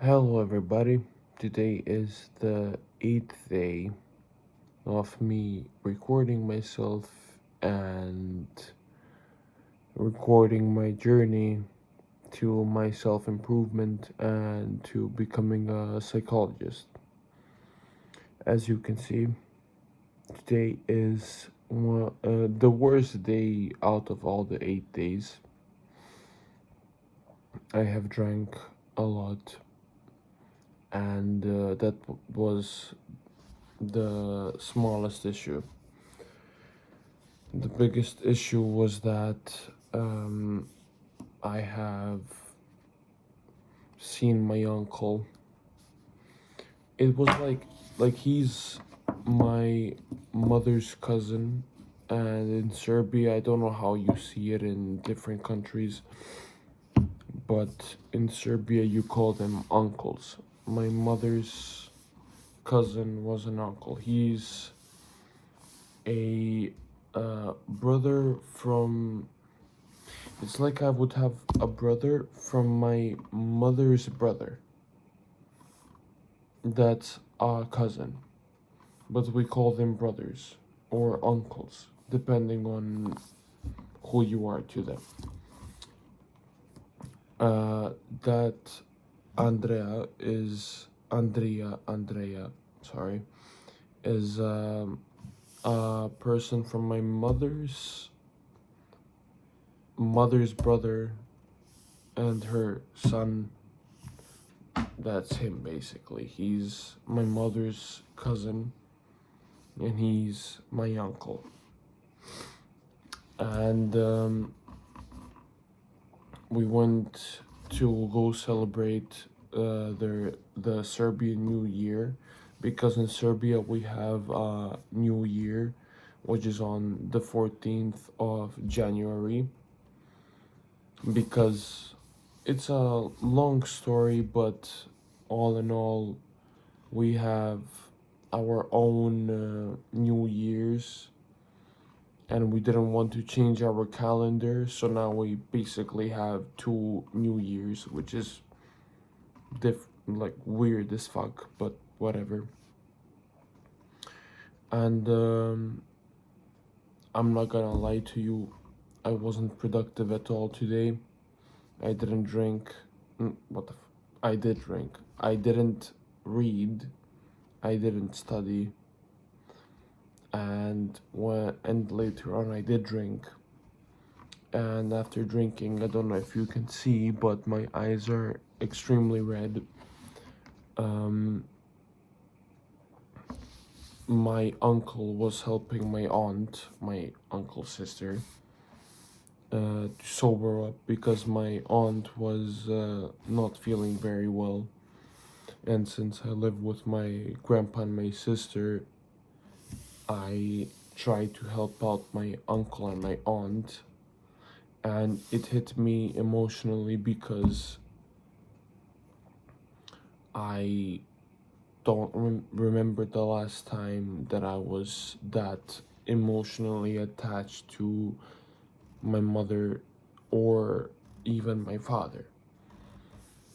Hello, everybody. Today is the 8th day of me recording myself and recording my journey to my self improvement and to becoming a psychologist. As you can see, today is the worst day out of all the 8 days. I have drank a lot, and that was the smallest issue. The biggest issue was that um, I have seen my uncle. It was like he's my mother's cousin, and in Serbia, I don't know how you see it in different countries, but in Serbia you call them uncles. My mother's cousin was an uncle. He's a brother from. It's like I would have a brother from my mother's brother. That's a cousin, but we call them brothers or uncles, depending on who you are to them. That Andrea, sorry, is a person from my mother's brother and her son. That's him basically. He's my mother's cousin and he's my uncle. And we went to go celebrate the Serbian New Year, because in Serbia we have New Year, which is on the 14th of January. Because it's a long story, but all in all, we have our own New Year's, and we didn't want to change our calendar, so now we basically have two New Years, which is like weird as fuck, but whatever. And I'm not gonna lie to you, I wasn't productive at all today. I didn't drink. I did drink. I didn't read. I didn't study. And later on I did drink. And after drinking, I don't know if you can see, but my eyes are extremely red. My uncle was helping my aunt, my uncle's sister, to sober up because my aunt was not feeling very well. And since I live with my grandpa and my sister, I tried to help out my uncle and my aunt. And it hit me emotionally because I don't remember the last time that I was that emotionally attached to my mother or even my father.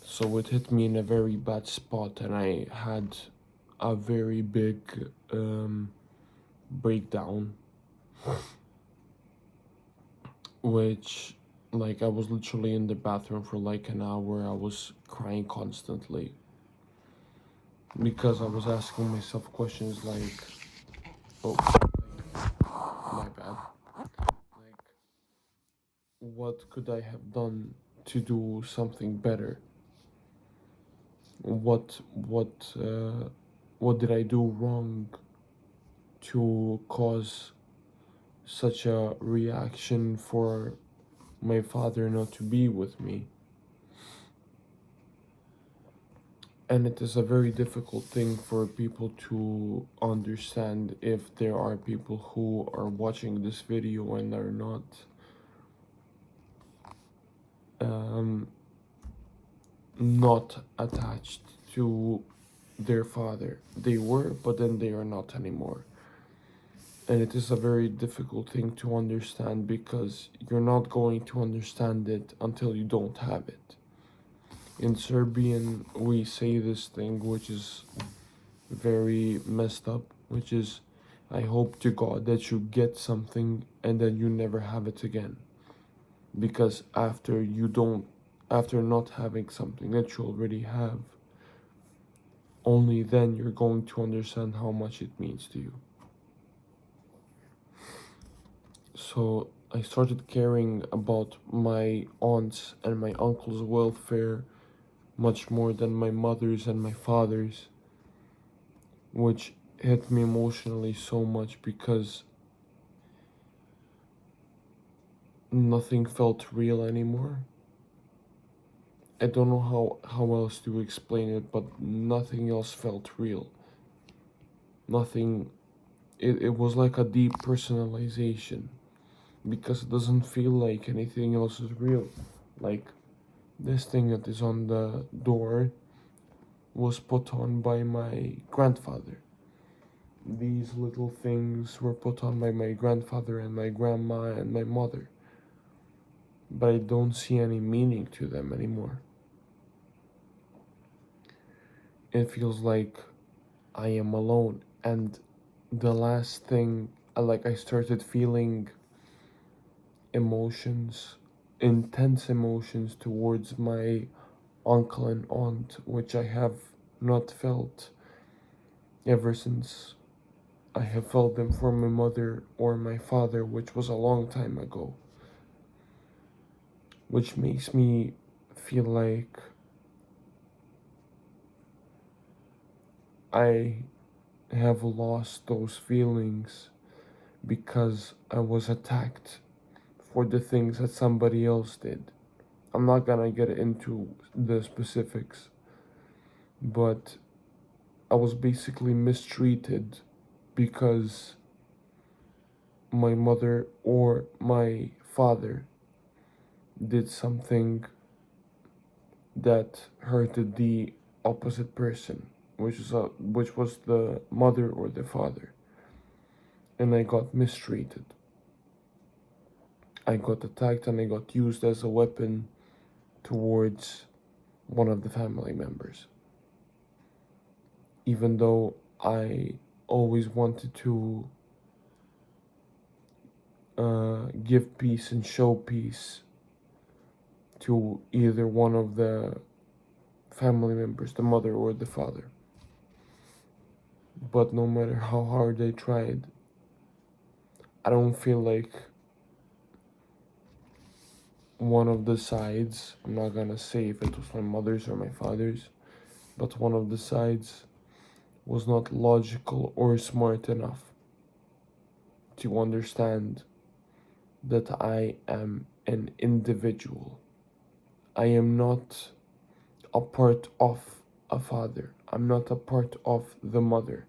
So it hit me in a very bad spot, and I had a very big breakdown, which, like, I was literally in the bathroom for like an hour. I was crying constantly because I was asking myself questions like, oh, my bad. Like, what could I have done to do something better? What what uh, what did I do wrong to cause such a reaction for my father not to be with me? And it is a very difficult thing for people to understand if there are people who are watching this video and are not um, not attached to their father. They were, but then they are not anymore. And it is a very difficult thing to understand because you're not going to understand it until you don't have it. In Serbian, we say this thing which is very messed up, which is, I hope to God that you get something and then you never have it again. Because after not having something that you already have, only then you're going to understand how much it means to you. So I started caring about my aunts and my uncles' welfare much more than my mother's and my father's, which hit me emotionally so much because nothing felt real anymore. I don't know how else to explain it, but nothing else felt real. Nothing, it was like a depersonalization because it doesn't feel like anything else is real. Like this thing that is on the door was put on by my grandfather. These little things were put on by my grandfather and my grandma and my mother, but I don't see any meaning to them anymore. It feels like I am alone, and the last thing, like I started feeling emotions, intense emotions towards my uncle and aunt, which I have not felt ever since I have felt them for my mother or my father, which was a long time ago. Which makes me feel like I have lost those feelings because I was attacked for the things that somebody else did. I'm not gonna get into the specifics, but I was basically mistreated because my mother or my father did something that hurted the opposite person, which was the mother or the father, and I got mistreated. I got attacked and I got used as a weapon towards one of the family members. Even though I always wanted to give peace and show peace to either one of the family members, the mother or the father. But no matter how hard I tried, I don't feel like one of the sides, I'm not gonna say if it was my mother's or my father's, but one of the sides was not logical or smart enough to understand that I am an individual. I am not a part of a father. I'm not a part of the mother.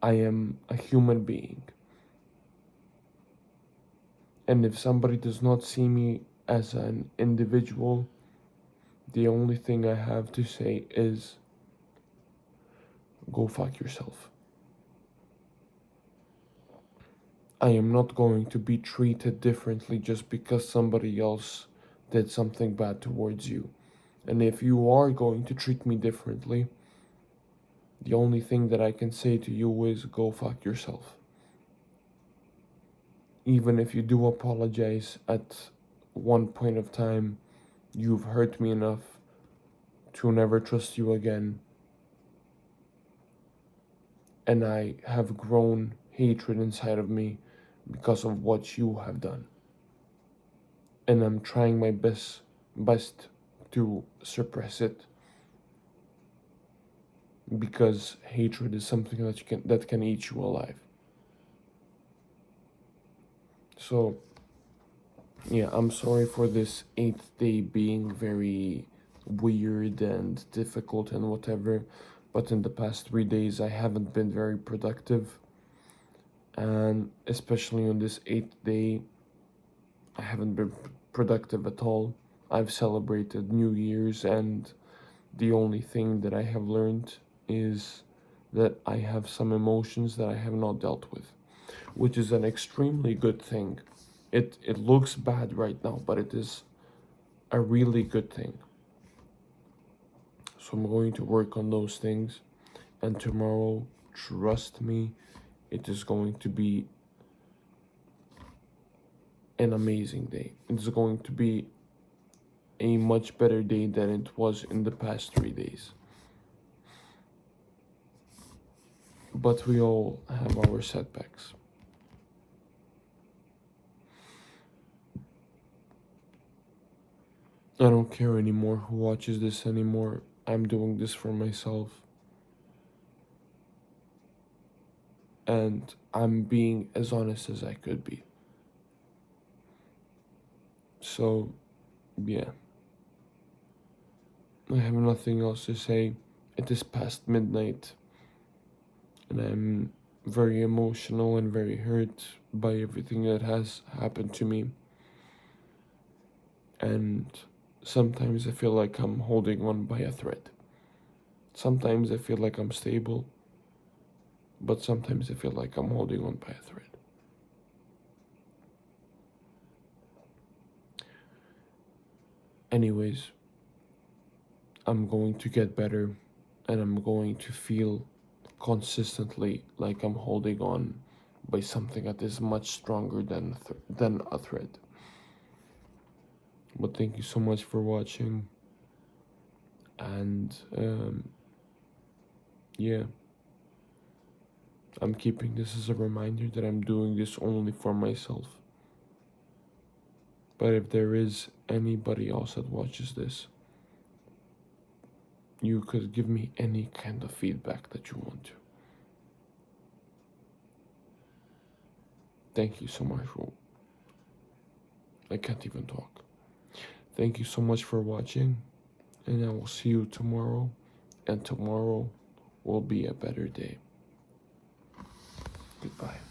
I am a human being. And if somebody does not see me as an individual, the only thing I have to say is go fuck yourself. I am not going to be treated differently just because somebody else did something bad towards you. And if you are going to treat me differently, the only thing that I can say to you is go fuck yourself. Even if you do apologize at one point of time, you've hurt me enough to never trust you again. And I have grown hatred inside of me because of what you have done. And I'm trying my best to suppress it because hatred is something that can eat you alive. So yeah, I'm sorry for this 8th day being very weird and difficult and whatever, but in the past 3 days I haven't been very productive, and especially on this 8th day I haven't been productive at all. I've celebrated New Year's, and the only thing that I have learned is that I have some emotions that I have not dealt with, which is an extremely good thing. It looks bad right now, but it is a really good thing. So I'm going to work on those things. And tomorrow, trust me, it is going to be an amazing day. It's going to be a much better day than it was in the past 3 days. But we all have our setbacks. I don't care anymore who watches this anymore. I'm doing this for myself. And I'm being as honest as I could be. So, yeah. I have nothing else to say. It is past midnight. And I'm very emotional and very hurt by everything that has happened to me. And sometimes I feel like I'm holding on by a thread. Sometimes I feel like I'm stable, but sometimes I feel like I'm holding on by a thread. Anyways, I'm going to get better and I'm going to feel consistently like I'm holding on by something that is much stronger than a thread. But thank you so much for watching, and yeah, I'm keeping this as a reminder that I'm doing this only for myself. But if there is anybody else that watches this, you could give me any kind of feedback that you want to. Thank you so much for... I can't even talk. Thank you so much for watching, and I will see you tomorrow, and tomorrow will be a better day. Goodbye.